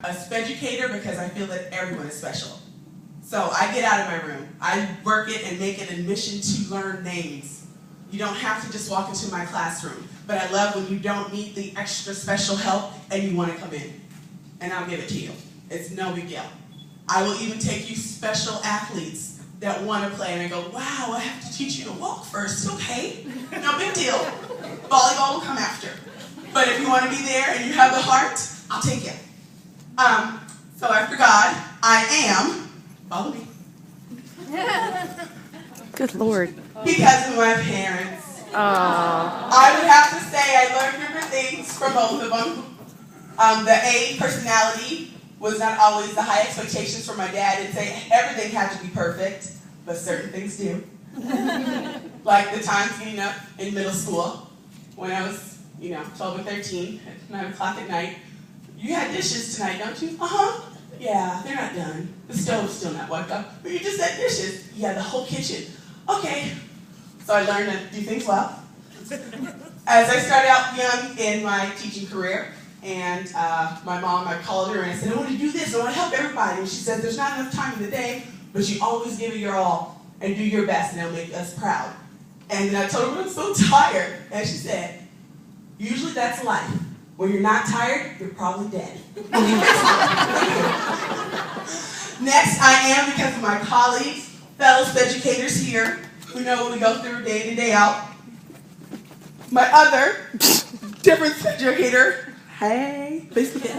a speducator because I feel that everyone is special. So I get out of my room. I work it and make it a mission to learn names. You don't have to just walk into my classroom. But I love when you don't need the extra special help and you want to come in. And I'll give it to you. It's no big deal. I will even take you special athletes that want to play, and I go, wow, I have to teach you to walk first. Okay, no big deal. Volleyball will come after. But if you want to be there and you have the heart, I'll take you. So after God, I am, follow me. Good Lord. Because of my parents. I would have to say I learned different things from both of them. The A, personality, was not always the high expectations from my dad. He'd say everything had to be perfect, but certain things do. Like the times getting up in middle school when I was, 12 or 13 at 9 o'clock at night. You had dishes tonight, don't you? Uh-huh. Yeah, they're not done. The stove's still not wiped up. But you just said dishes. Yeah, the whole kitchen. Okay. So I learned to do things well. As I started out young in my teaching career, and my mom, I called her and I said, I want to do this, I want to help everybody. And she said, there's not enough time in the day, but you always give it your all and do your best, and it'll make us proud. And then I told her, I'm so tired. And she said, usually that's life. When you're not tired, you're probably dead. Next, I am, because of my colleagues, fellow educators here, who know what we go through day in, day out. My other different educator, hey, please forget,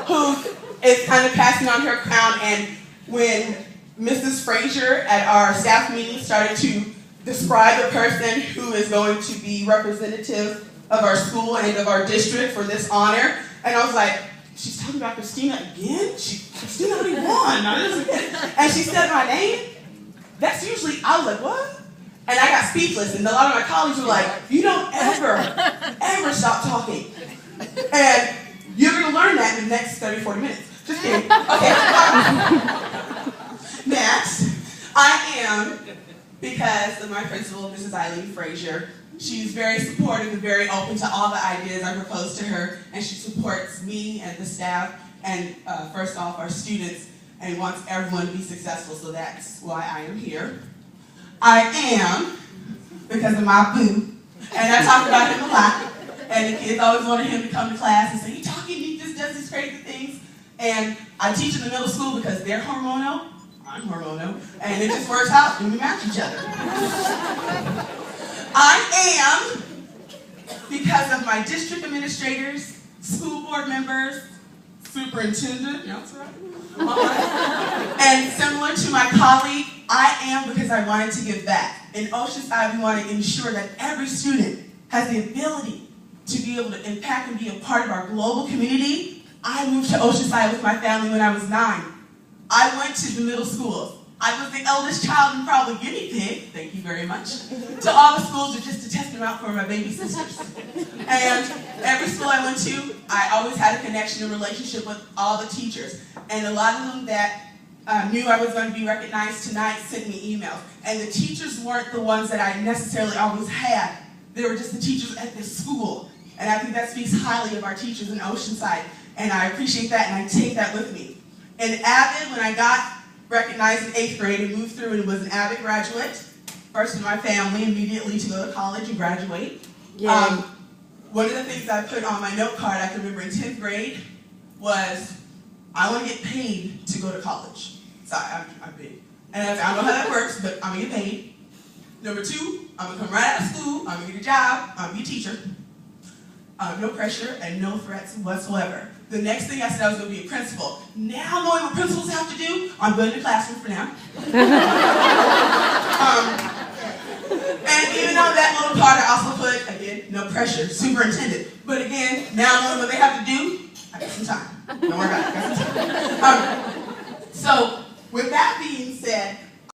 who is kind of passing on her crown. And when Mrs. Frazier at our staff meeting started to describe the person who is going to be representative of our school and of our district for this honor, and I was like, she's talking about Christina again? Christina already won. And she said my name. That's usually, I was like, what? And I got speechless, and a lot of my colleagues were like, you don't ever stop talking. And you're going to learn that in the next 30, 40 minutes. Just kidding. Okay. Next, I am, because of my principal, Mrs. Eileen Frazier. She's very supportive and very open to all the ideas I propose to her, and she supports me and the staff, and first off, our students, and wants everyone to be successful, so that's why I am here. I am, because of my boo, and I talk about him a lot, and the kids always wanted him to come to class and say, you talking, he just does these crazy things, and I teach in the middle school because they're hormonal, I'm hormonal, and it just works out, and we match each other. I am, because of my district administrators, school board members, superintendent, yeah, that's right, and similar to my colleague, I am because I wanted to give back. In Oceanside, we want to ensure that every student has the ability to be able to impact and be a part of our global community. I moved to Oceanside with my family when I was 9. I went to the middle schools. I was the eldest child and probably guinea pig, thank you very much, to all the schools just to test them out for my baby sisters. And every school I went to, I always had a connection and relationship with all the teachers. And a lot of them that knew I was going to be recognized tonight sent me emails. And the teachers weren't the ones that I necessarily always had. They were just the teachers at this school. And I think that speaks highly of our teachers in Oceanside. And I appreciate that, and I take that with me. In Avid, when I got recognized in 8th grade and moved through and was an Avid graduate, first in my family immediately to go to college and graduate. One of the things I put on my note card I can remember in 10th grade was, I want to get paid to go to college. So I'm big. And I don't know how that works, but I'm going to get paid. Number 2, I'm going to come right out of school, I'm going to get a job, I'm going to be a teacher. No pressure and no threats whatsoever. The next thing I said I was going to be a principal. Now knowing what principals have to do, I'm good in the classroom for now. And even on that little card I also put, again, no pressure, superintendent. But again, now knowing what they have to do, I got some time. Don't worry about it, I got some time. So with that being said,